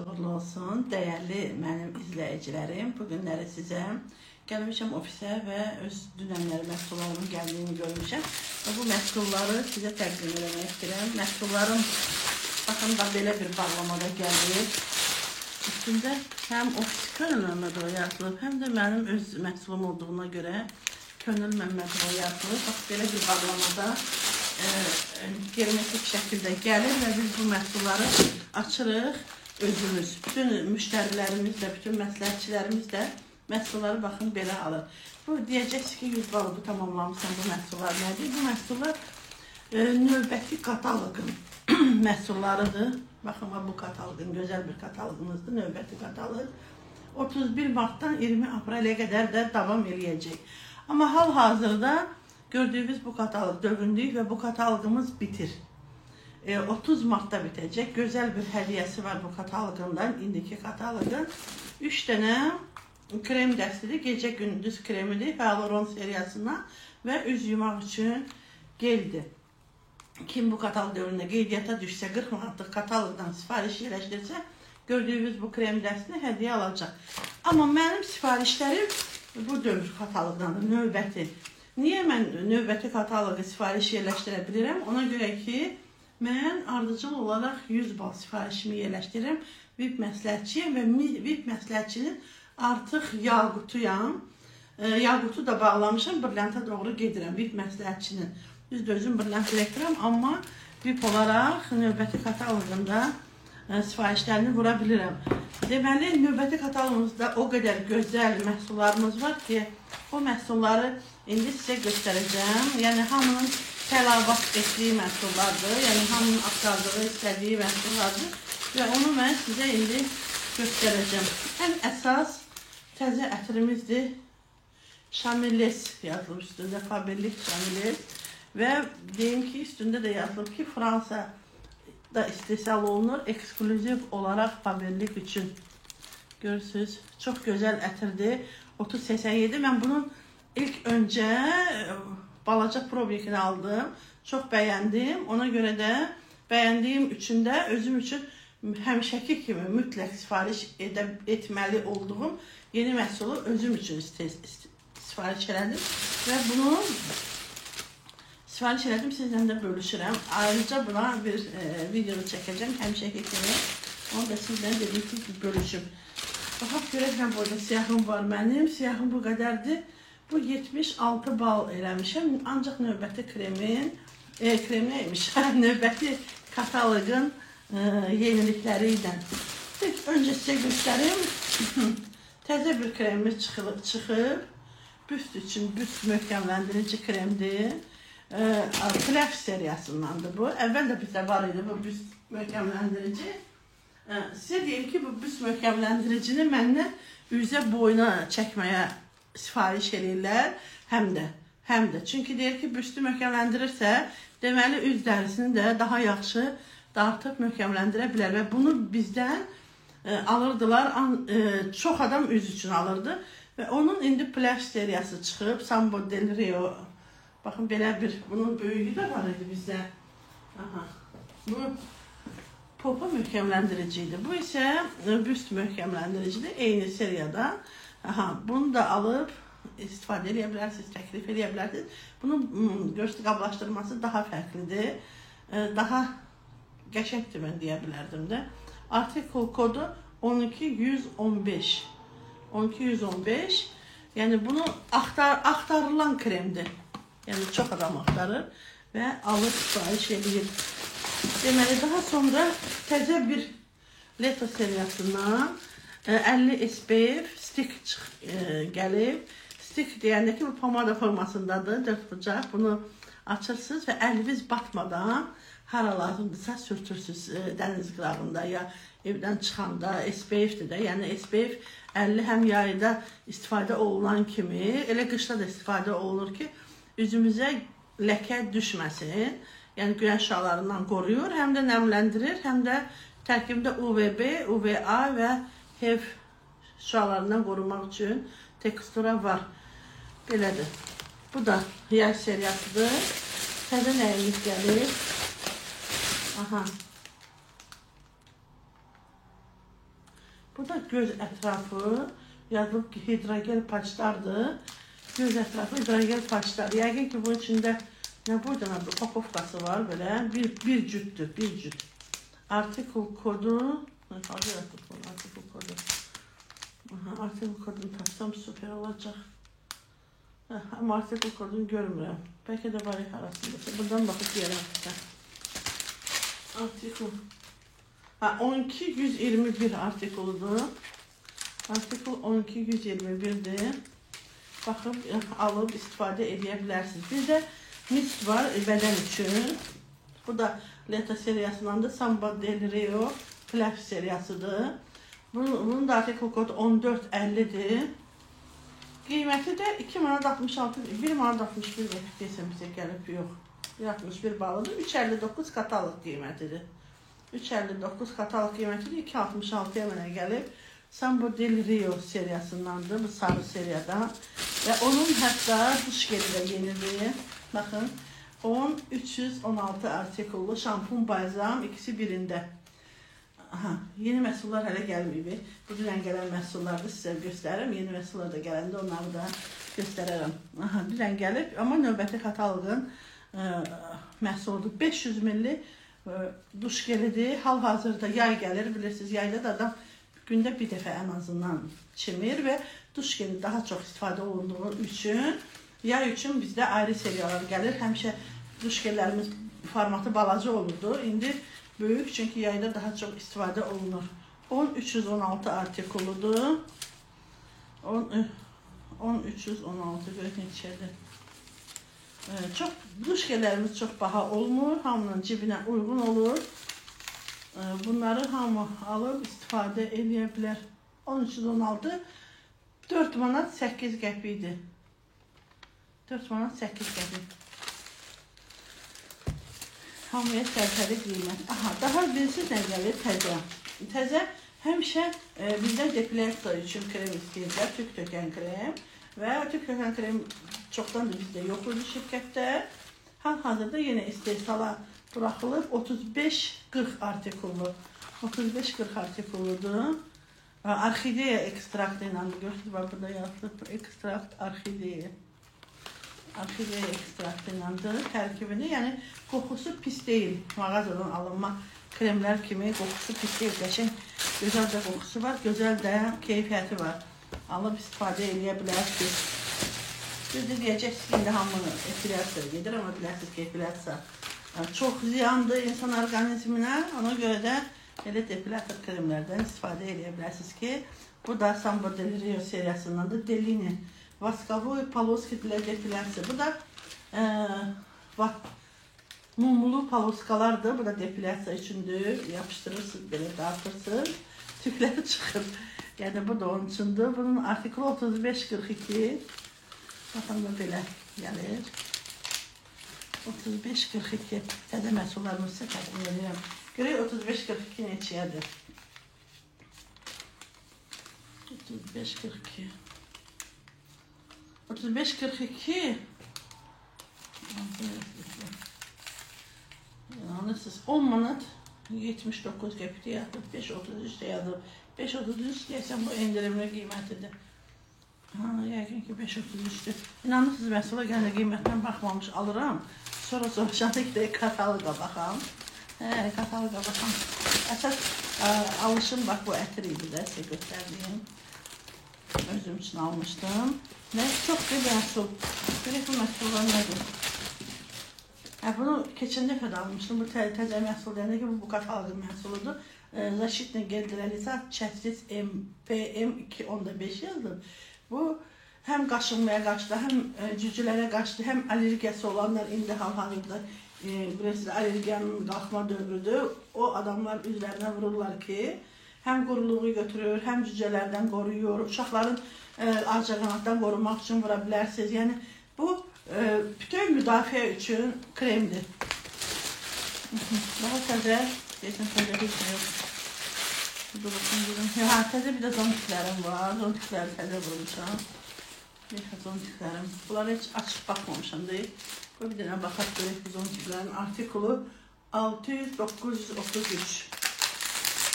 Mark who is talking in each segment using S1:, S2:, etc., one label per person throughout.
S1: uğurlu olsun, dəyərli mənim izləyicilərim. Bugünləri sizə gəlmişəm ofisə və öz dünənləri məhsullarımın gəldiyini görmüşəm. Və bu məhsulları sizə təqdim eləmək istəyirəm. Məhsullarım, baxın da belə bir bağlamada gəlir. Üstündə həm ofis Könül Məmmədova yazılıb, həm də mənim öz məhsulum olduğuna görə Könül Məmmədova yazılıb. Bax, belə bir bağlamada germetik şəkildə gəlir və biz bu məhsulları açırıq özümüz. Bütün müştərilərimiz də, bütün məsləhətçilərimiz də məhsulları baxın belə alır. Bu deyəcəksiniz ki, 100 balığı tamamlamışsan bu məhsullar nədir? Bu məhsullar növbəti kataloqun məhsullarıdır. Baxın, bu kataloqun gözəl bir kataloqumuzdur, növbəti kataloq. 31 martdan 20 aprelə qədər də davam eləyəcək. Amma hal-hazırda gördüyünüz bu kataloq dövündük və bu kataloqumuz bitir. 30 martda bitəcək. Gözəl bir hədiyyəsi var bu kataloqundan. İndiki kataloqun 3 dənə krem dəstidir. Gecə gündüz kremidir. Hyaluron seriyasından və üz yumaq üçün geldir. Kim bu kataloq dövründə qeydiyyata düşsə, 40 manatlıq kataloqdan sifariş yerləşdirsə, gördüyünüz bu krem dəstini hədiyyə alacaq. Amma mənim sifarişlərim bu dövr kataloqdandır, növbəti. Niyə mən növbəti kataloqu sifariş yerləşdirə bilirəm? Ona görə ki, mən ardıcıl olaraq 100 bal sifarişimi yerləşdirirəm. VIP məsləhətçiyəm və VIP məsləhətçinin artıq yaqutuyam. Yaqutu da bağlamışam, brillianta doğru gedirəm VIP məsləhətçinin. Düz də özüm brilliant direktoram, amma VIP olaraq növbəti kataloqunda sifarişlərini vura bilirəm. Deməli, növbəti kataloqumuzda o qədər gözəl məhsullarımız var ki, o məhsulları indi sizə göstərəcəm. Yəni, hamının tələbat etdiyi məhsullardır. Yəni, hamının axtardığı, istədiyi məhsullardır. Və onu mən sizə indi göstərəcəm. Ən əsas təzə ətrimizdir. Şamiles yazılıb üstündə, Faberlik Şamiles. Və deyim ki, üstündə də yazılıb ki, Fransada istehsal olunur, eksklüziv olaraq Faberlik üçün. Görürsünüz, çox gözəl ətirdir. 30-87. Mən bunun ilk öncə balaca probiyekini aldım. Çox bəyəndim. Ona görə də bəyəndiyim üçün də özüm üçün həmişəki kimi mütləq sifariş etməli olduğum yeni məhsulu özüm üçün sifariş elədim. Və bunu sifariş elədim, sizlə də bölüşürəm. Ayrıca buna bir video çəkəcəm həmişəki kimi. Onu da sizlə dedim ki, bölüşüm. Baxaq görək, mən burada siyahım var mənim. Siyahım bu qədərdir. Bu 76 bal eləmişəm. Ancaq növbəti kremin, krem neymiş? Növbəti kataloqun yenilikləri ilə. Öncə sizə göstərim. Təzə bir kremimiz çıxıb. Büst üçün büst möhkəmləndirici kremdir. Flash seriyasındandır bu. Əvvəl də bizdə var idi bu büst möhkəmləndirici. Sizə deyim ki, bu büst möhkəmləndiricini məndən üzə boyuna çəkməyə sifariş edirlər, həm də. Çünki deyir ki, büstü möhkəmləndirirsə, deməli üz dərisini də daha yaxşı dartıb möhkəmləndirə bilər. Və bunu bizdən alırdılar, çox adam üz üçün alırdı. Və onun indi Flash seriyası çıxıb, Sambo del Rio. Baxın, belə bir, bunun böyüyü də var idi bizdə. Bu popa möhkəmləndiricidir. Bu isə büst möhkəmləndiricidir, eyni seriyada. Bunu da alıb istifadə edə bilərsiniz, təklif edə bilərsiniz. Bunun göstü qablaşdırması daha fərqlidir. Daha qəşəngdir, mən deyə bilərdim də. Artikul kodu 12115. 12115. Yəni, bunu axtarılan kremdir. Yəni, çox adam axtarır və alıb sifariş edir. Deməli, daha sonra təzə bir Leto seriyasından 50 SPF stik gəlib. Stik deyəndə ki, bu pomada formasındadır, 4 bucaq. Bunu açırsınız və əliniz batmadan hara lazımdırsa sürtürsünüz dəniz qırağında ya evdən çıxanda. SPF-dir də, yəni SPF 50 həm yayda istifadə olunan kimi, elə qışda da istifadə olunur ki, üzümüzə ləkə düşməsin. Yəni, günəş şüalarından qoruyur, həm də nəmləndirir, həm də tərkibində UVB, UVA və HEV şüalarından qorunmaq üçün tekstura var. Belədir. Bu da yay seriyasıdır. Təzə nəyimiz gəlir. Bu da göz ətrafı. Yazılıb ki, hidrogel paçlardır. Göz ətrafı hidrogel paçlar. Yəqin ki, bunun içində nə buradan adı? Papovkası var belə. Bir cütdür, bir cüt. Artikul kodu. Artikul kodu. Artikul kodunu tapsam süper olacaq. Amma artikul kodunu görmürəm. Bəlkə də var arasında. Buradan baxıb deyərəm. Artikul. 12-121 artikuludur. Artikul 12-121'dir. Baxıb, alıb istifadə edə bilərsiniz. Bir də mist var bədən üçün. Bu da Leta seriyasındandır. Samba del Rio Flash seriyasıdır. Bunun da artikul kodu 1450'dir. Qiyməti də 2 manat 66, 1 manat 61 desəm bizə gəlib, yox. 61 balıdır. 3.59 katalog qiymətidir. 3.59 katalog qiymətidir. 2.66'ya mənə gəlib. Samba del Rio seriyasındandır, bu sarı seriyadan. Və onun hətta duş geli də yenidir. Baxın, 10-316 artikullu şampun balzam, ikisi birində. Yeni məhsullar hələ gəlməyib. Bu dünən gələn məhsulları sizə göstərirəm. Yeni məhsullar da gələndə onları da göstərərəm. Dünən gəlib, amma növbəti kataloqun məhsuludur. 500 milli duş gelidir. Hal-hazırda yay gəlir, bilirsiniz, yayda da adam gündə bir dəfə ən azından çimir və duş geli daha çox istifadə olunduğu üçün, yay üçün bizdə ayrı seriyalar gəlir. Həmişə duş gellərimiz formatı balaca olurdu. İndi böyük, çünki yayda daha çox istifadə olunur. 10-316 artikuludur. 10-316 görək neçədir. Duş gellərimiz çox baha olmur, hamının cibinə uyğun olur. Bunları hamı alıb istifadə edə bilər. 1316 4 manat 8 qəpikdir. 4 manat 8 qəpik. Hamıya sərfəli qiymət. Daha bilirsiniz nə gəlir? Təzə. Təzə həmişə bizdə depilyasiya üçün krem istəyirlər. Tük tökən krem. Və tük tökən krem çoxdandır bizdə yox idi şirkətdə. Hal-hazırda yenə istehsala buraxılıb 35-40 artikullu. 35-40 artikulludur. Orxideya ekstraktı ilə görürsünüz, burada yazılıb ekstrakt orxideya. Orxideya ekstraktı iləndir tərkibini. Yəni qoxusu pis deyil. Mağazadan alınma kremlər kimi qoxusu pis deyil. Qəşəng, gözəl də qoxusu var, gözəl də keyfiyyəti var. Alıb istifadə edə bilərsiniz. Bir də deyəcəksiniz ki, indi hamını epilyasiya gedir, amma bilərsiniz ki, epilyasiya çox ziyandır insan orqanizminə. Ona görə də elə depilator kremlərdən istifadə edə bilərsiniz ki, bu da Samba del Rio seriyasındandır. Delini, Vaskovoy, Paloski для depilyasiya. Bu da mumlu paloskalardır. Bu da depilyasiya üçündür. Yapışdırırsınız, belə dağıtırsınız. Tükləri çıxır. Yəni bu da onun üçündür. Bunun artikulu 35-42. Baxın da belə gəlir. 35-42. Təzə məhsullarımızı sizə təqdim edirəm. Görək 35-42 neçəyədir? 35-42. 35-42. Anlarsınız, 10 manat 79 qəpikdə yazılıb, 5.33 də yazılıb. 5.33 deyəsən bu endirimli qiymətidir. Yəqin ki 5.33'dür. İnanırsınız, məhsula gələ qiymətdən baxmamış alıram. Sonra soruşanda ki, kataloqa baxam. Kataloqa baxam. Əsas alışım, bax bu ətir idi də, sizə göstərdiyim. Özüm üçün almışdım. Və çox bir məhsul. Görək bu məhsullar nədir? Bunu keçən dəfə də almışdım. Bu təzə məhsul deyəndə ki, bu kataloqun məhsuludur. Zaşitlə Geldiralizat Çətsiz PM2.5 yazılır. Bu həm qaşınmaya qarşı, həm cücülərə qarşı, həm allergiyası olanlar indi hal-hazırda bilirsiniz, allergiyanın qalxma dövrüdür. O adamlar üzlərinə vururlar ki, həm quruluğu götürür, həm cücələrdən qoruyur, uşaqların ağcaqanaddan qorumaq üçün vura bilərsiniz. Yəni bu bütün müdafiə üçün kremdir. Daha təzə, deyəsən təzə bir şey yox. Təzə bir də zontiklərim var. Zontikləri təzə vurmuşam. Zontiklərim. Bunları heç açıb baxmamışam deyil. Bir dənə baxaq görək bu zontiklərin artikulu 600-933.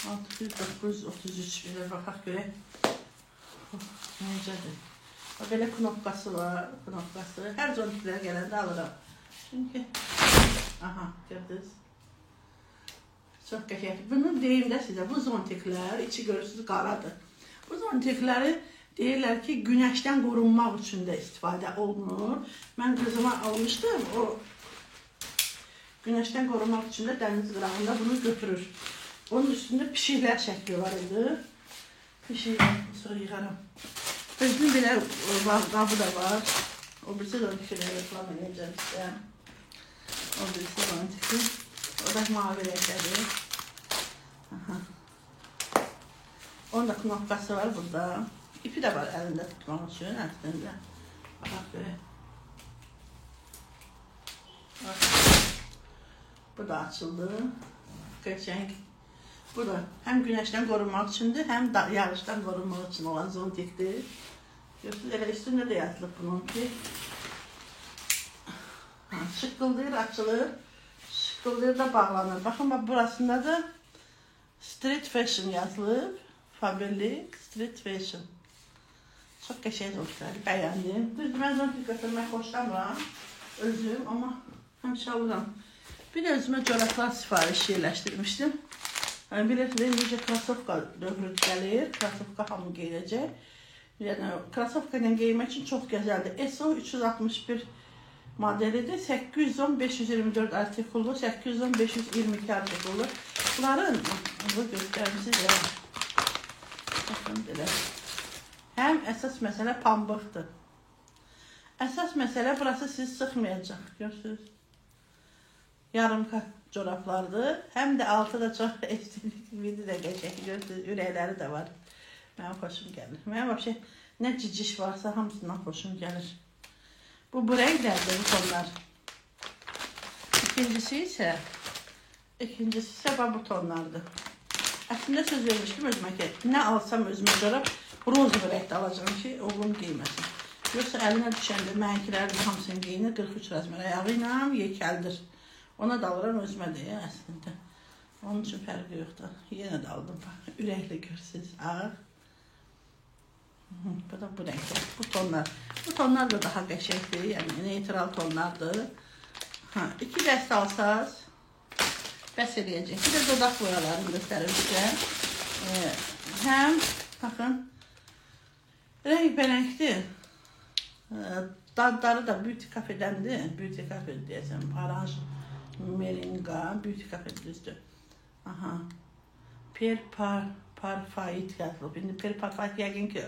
S1: 6933 belə baxaq görək. Necədir? Belə knopkası var, knopkası. Hər zontiklər gələndə alıram. Çünki, aha, gördünüz. Çox qəşəngdir. Bunu deyim də sizə, bu zontiklər, içi görürsünüz, qaradır. Bu zontikləri deyirlər ki, günəşdən qorunmaq üçün də istifadə olunur. Mən qızıma almışdım, o günəşdən qorunmaq üçün də dəniz qırağında bunu götürür. Onun üstündə pişiklər şəkli var idi. Pişiklər, sonra yığaram. Özünün belə qabı da var. O birisi zontikləri reklam edəcəm sizə. O birisi zontikli. O da mavi rəngdədir. Onun da knopkası var burada. İpi də var əlində tutmaq üçün əslində. Baxaq görək. Bu da açıldı. Qəşəng. Bu da həm günəşdən qorunmaq üçündür, həm yağışdan qorunmaq üçün olan zontikdir. Görürsünüz, elə üstündə də yazılıb bunun ki, şıqqıldayır, açılır, şıqqıldayır da bağlanır. Baxın, burasında da Street Fashion yazılıb. Faberlic Street Fashion. Çox qəşəng zontikləri, bəyəndim. Düzdür, mən zontik götürmək xoşlamıram özüm, amma həmişə alıram. Bir də özümə corablar sifariş yerləşdirmişdim. Bilirsiniz, necə krasovka dövrü gəlir, krasovka hamı geyiləcək. Yəni, krasovka ilə geyinmək üçün çox gözəldir. SO 361 modelidir, 810-524 artikullu, 810-522 artikullu. Bunların, bu göstərmişsiniz ya, baxın belə. Həm əsas məsələ pambıqdır. Əsas məsələ burası sizi sıxmayacaq, görürsünüz. Yarımka corablardır. Həm də altı da çox estetik, biri də qəşəng, görürsünüz, ürəkləri də var. Mənim xoşum gəlir. Mənim vəbşə nə ciciş varsa hamısından xoşum gəlir. Bu rənglərdir, bu tonlar. İkincisi isə bu tonlardır. Əslində söz vermişdim özümə ki, nə alsam özümə corab, roz bir rəngdə alacağım ki, oğlum geyməsin. Yoxsa əlinə düşəndə mənkilərin hamısını geyinir, 43 razmer ayağı ilə yekəldir. Ona da alıram özümə deyə əslində. Onun üçün fərqi yoxdur. Yenə də aldım. Ürəkli görsünüz. Ağ. Bu da bu rəngdir. Bu tonlar. Bu tonlar da daha qəşəngdir. Yəni neytral tonlardır. İki dəst alsaz bəs eləyəcək. Bir də dodaq boyalarını göstərir sizə. Həm, baxın, rəng-bərəngdir. Dadları da beauty kafedəndir. Beauty kafe deyəcəm. Oranj. Meringa, beauty cafe düzdür. Aha. Parfait yazılıb. İndi parfait yəqin ki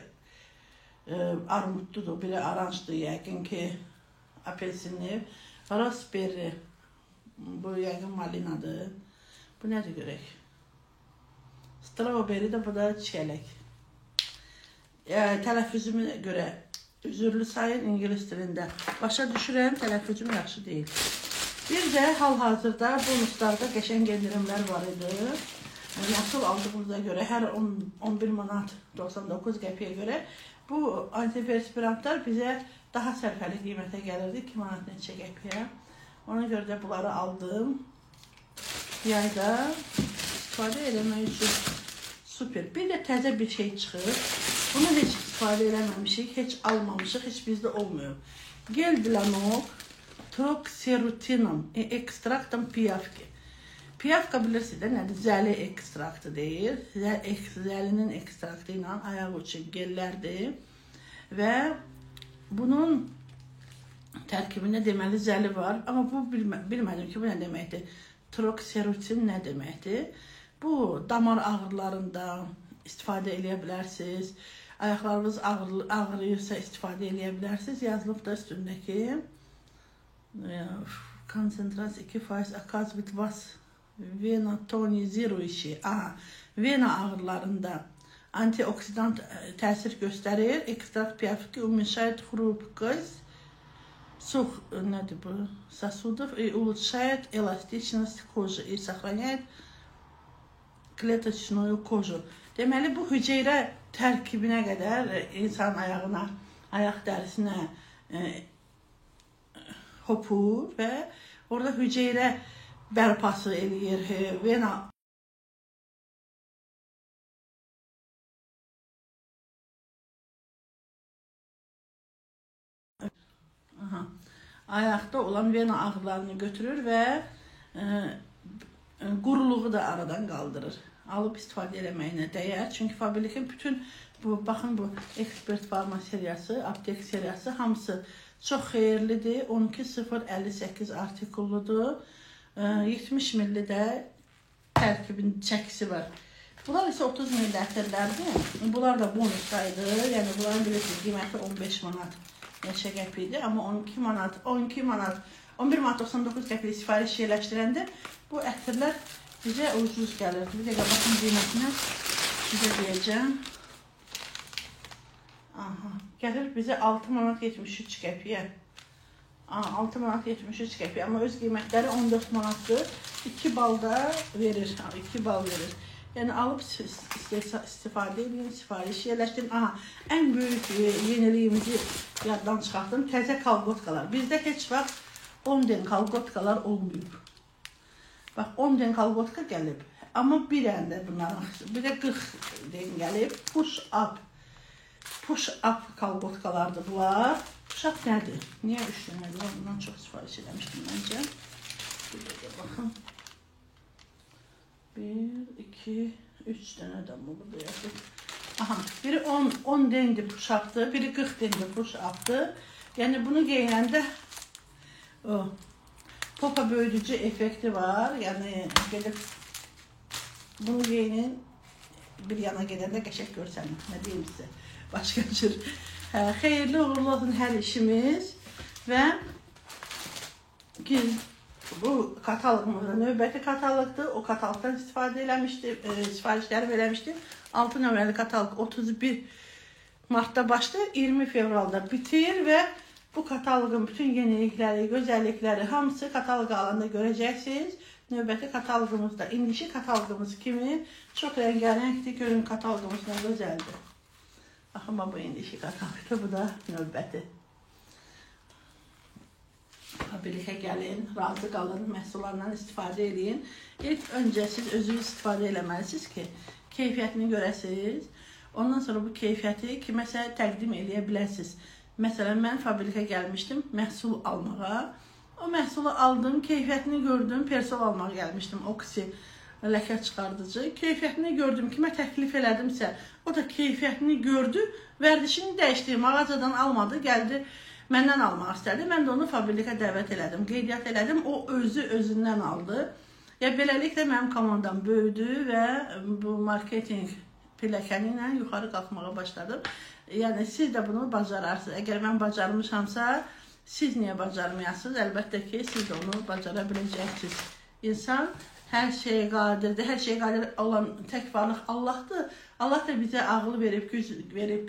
S1: armudludur, belə aranjdır, yəqin ki apelsinli. Raspberry, bu yəqin malinadır. Bu nədir görək? Strawberry də bu da çiyələk. Tələffüzümə görə üzürlü sayın İngilis dilində. Başa düşürəm, tələffüzüm yaxşı deyil. Bir də hal-hazırda bonuslarda qəşəng endirimlər var idi. Nasıl aldığımıza görə, hər 11 manat 99 qəpiyə görə bu antiperspirantlar bizə daha sərfəli qiymətə gəlirdi, 2 manat neçə qəpiyə. Ona görə də bunları aldım. Yayda istifadə eləmək üçün super. Bir də təzə bir şey çıxır. Bunu heç istifadə eləməmişik, heç almamışıq, heç bizdə olmuyor. Gel Blanok Troxerutinum ekstraktım piyavki. Piyavka bilirsiniz də nədir? Zəli ekstraktı deyil. Zəlinin ekstraktı ilə ayaq üçün gellərdir. Və bunun tərkibində deməli zəli var. Amma bu bilmədim ki, bu nə deməkdir? Troxerutin nə deməkdir? Bu damar ağrılarında istifadə eləyə bilərsiniz. Ayaqlarınız ağrıyırsa istifadə eləyə bilərsiniz. Yazılıb da üstündəki konsentrasiya 2% akazbit vas vena toniziruişi. Vena ağrılarında antioksidant təsir göstərir. Ekstrakt piyavki уменьшает хрупкость сосудов и улучшает эластичность кожи и сохраняет клеточную кожу. Deməli, bu hüceyrə tərkibinə qədər insan ayağına, ayaq dərisinə hopur və orada hüceyrə bərpası eləyir. Vena Ayaqda olan vena ağrılarını götürür və quruluğu da aradan qaldırır. Alıb istifadə eləməyinə dəyər. Çünki Fabrik'in bütün baxın bu ekspert farma seriyası, aptek seriyası hamısı çox xeyirlidir. 12058 artikulludur. 70 milli də tərkibin çəkisi var. Bunlar isə 30 milli ətirlərdir. Bunlar da bonusdaydı. Yəni bunların bilirsiniz qiyməti 15 manat neçə qəpikdir. Amma 11 manat 99 qəpik sifariş yerləşdirəndə bu ətirlər bizə ucuz gəlirdi. Bir dəqiqə baxın qiymətinə sizə deyəcəm. Gəlir bizə 6 manat 73 qəpiyə. 6 manat 73 qəpik. Amma öz qiymətləri 14 manatdır. 2 bal da verir. 2 bal verir. Yəni alıb istifadə edin, sifariş yerləşdirin. Ən böyük yeniliyimizi yaddan çıxartdım. Təzə kalqotkalar. Bizdə heç vaxt 10 den kalqotkalar olmayıb. Bax 10 den kalqotka gəlib. Amma bir əndə bunların, bir də 40 den gəlib. Push up kalqotkalardır bunlar. Push up nədir? Niyə 3 dənədir? Bundan çox sifariş eləmişdim məncə. Bir dəqiqə baxın. 1, 2, 3 dənə də burada yazıb. Biri 10 dendir push up'dır, biri 40 dendir push up'dır. Yəni bunu geyinəndə popa böyüdücü effekti var. Yəni gedib bunu geyinin bir yana gedəndə qəşəng görsənir. Nə deyim sizə? Başqa cür. Xeyirli uğurlu olsun hər işimiz və bu kataloqumuzda növbəti kataloqdur. O kataloqdan istifadə eləmişdi, sifarişləri verəmişdi. 6 nömrəli kataloq 31 martda başlayır, 20 fevralda bitir və bu kataloqun bütün yenilikləri, gözəllikləri hamısı kataloq alanda görəcəksiniz. Növbəti kataloqumuzda, indiki kataloqumuz kimi çox rəngarəngdir. Görün kataloqumuz nə gözəldir. Baxın, bu indiki kataloqdur, bu da növbəti. Fabrikə gəlin, razı qalın, məhsullarından istifadə edin. İlk öncə siz özünüz istifadə eləməlisiniz ki, keyfiyyətini görəsiniz. Ondan sonra bu keyfiyyəti kiməsə təqdim eləyə bilərsiniz. Məsələn, mən fabrikə gəlmişdim məhsul almağa. O məhsulu aldım, keyfiyyətini gördüm, persol almağa gəlmişdim. Oksi ləkə çıxardıcı. Keyfiyyətini gördüm, kimə təklif elədimsə, o da keyfiyyətini gördü, vərdişini dəyişdi, mağazadan almadı, gəldi. Məndən almaq istədi. Mən də onu fabrikə dəvət elədim, qeydiyyat elədim. O özündən aldı. Beləliklə mənim komandam böyüdü və bu marketing pilləkəni ilə yuxarı qalxmağa başladım. Yəni siz də bunu bacararsınız. Əgər mən bacarmışamsa, siz niyə bacarmayasınız? Əlbəttə ki, siz də onu bacara biləcəksiniz. İnsan hər şeyə qadirdir. Hər şeyə qadir olan tək varlıq Allahdır. Allah da bizə ağıl verib,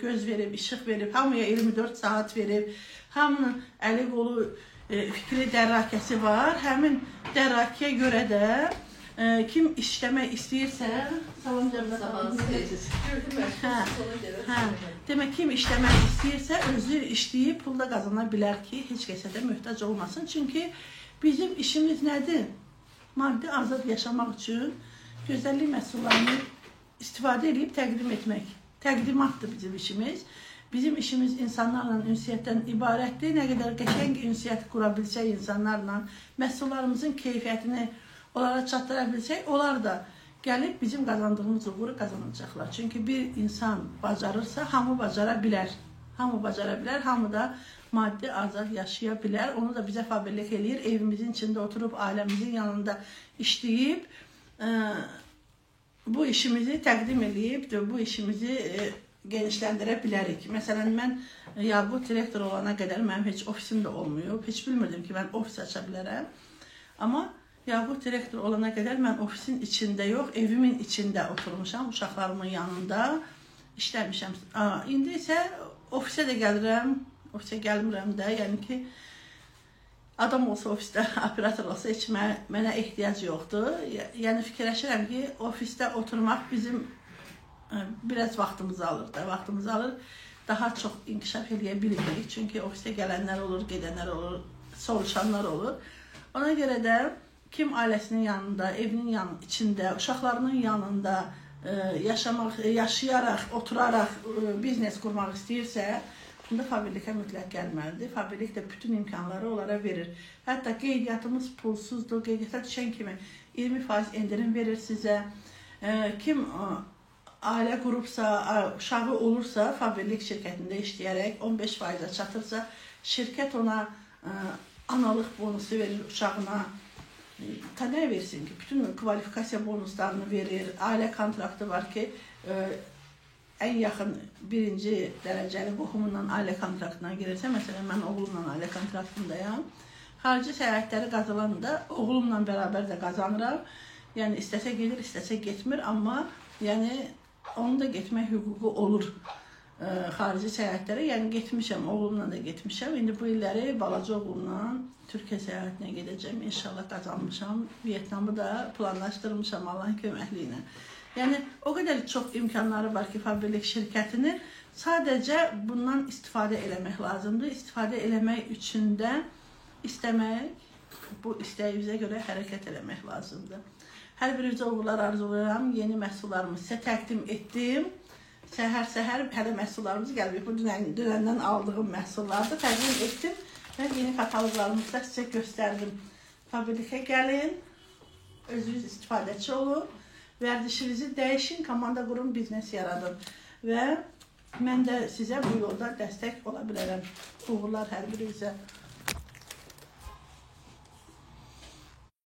S1: göz verib, işıq verib, hamıya 24 saat verib. Hamının əli qolu fikri dərrakəsi var. Həmin dərrakəyə görə də kim işləmək istəyirsə, salam demək, kim işləmək istəyirsə, özü işləyib pulda qazana bilər ki, heç kəsə də möhtac olmasın. Çünki bizim işimiz nədir? Maddi azad yaşamaq üçün gözəllik məhsullarını istifadə edib təqdim etmək. Təqdimatdır bizim işimiz. Bizim işimiz insanlarla ünsiyyətdən ibarətdir. Nə qədər qəşəng ünsiyyət qura bilsək insanlarla, məhsullarımızın keyfiyyətini onlara çatdıra bilsək, onlar da gəlib bizim qazandığımız uğuru qazanacaqlar. Çünki bir insan bacarırsa, hamı bacara bilər. Hamı bacara bilər, hamı da maddi azad yaşaya bilər. Onu da bizə fabrik eləyir. Evimizin içində oturub, ailəmizin yanında işləyib, bu işimizi təqdim eləyib, bu işimizi genişləndirə bilərik. Məsələn, mən Yaqut direktor olana qədər mənim heç ofisim də olmuyor. Heç bilmirdim ki, mən ofis aça bilərəm. Amma Yaqut direktor olana qədər mən ofisin içində yox, evimin içində oturmuşam, uşaqlarımın yanında işləmişəm. İndi isə ofisə də gəlirəm, ofisə gəlmirəm də, yəni ki, adam olsa ofisdə, operator olsa heç mənə ehtiyac yoxdur. Yəni fikirləşirəm ki, ofisdə oturmaq bizim biraz vaxtımızı alır da, vaxtımızı alır. Daha çox inkişaf eləyə bilirik. Çünki ofisə gələnlər olur, gedənlər olur, soruşanlar olur. Ona görə də kim ailəsinin yanında, evinin içində, uşaqlarının yanında yaşayaraq, oturaraq biznes qurmaq istəyirsə, bunda Fabrikə mütləq gəlməlidir. Fabrikə də bütün imkanları onlara verir. Hətta qeydiyyatımız pulsuzdur. Qeydiyyata düşən kimi 20% endirim verir sizə. Kim ailə qurubsa, uşağı olursa, Fabrikə şirkətində işləyərək 15%-ə çatırsa, şirkət ona analıq bonusu verir uşağına. Nə versin ki, bütün kvalifikasiya bonuslarını verir. Ailə kontraktı var ki, ən yaxın birinci dərəcəli qohumunla ailə kontraktına girərsə, məsələn, mən oğlumla ailə kontraktındayam. Xarici səyahətləri qazananda oğlumla bərabər də qazanıram. Yəni, istəsə gedir, istəsə getmir, amma yəni, onun da getmək hüququ olur xarici səyahətlərə. Yəni, getmişəm, oğlumla da getmişəm. İndi bu illəri balaca oğlumla Türkiyə səyahətinə gedəcəm. İnşallah qazanmışam. Vietnamı da planlaşdırmışam Allahın köməkliyi ilə. Yəni, o qədər çox imkanları var ki, Fabrikə şirkətinin sadəcə bundan istifadə eləmək lazımdır. İstifadə eləmək üçün də istəmək, bu istəyimizə görə hərəkət eləmək lazımdır. Hər birinizə uğurlar arzulayıram. Yeni məhsullarımı sizə təqdim etdim. Səhər-səhər hələ məhsullarımız gəlməyib. Bu dünəndən aldığım məhsullardır. Təqdim etdim və yeni kataloqlarımızı da sizə göstərdim. Fabrikə gəlin, özünüz istifadəçi olun. Vərdişinizi dəyişin, komanda qurun, biznes yaradın və mən də sizə bu yolda dəstək ola bilərəm. Uğurlar hər birinizə.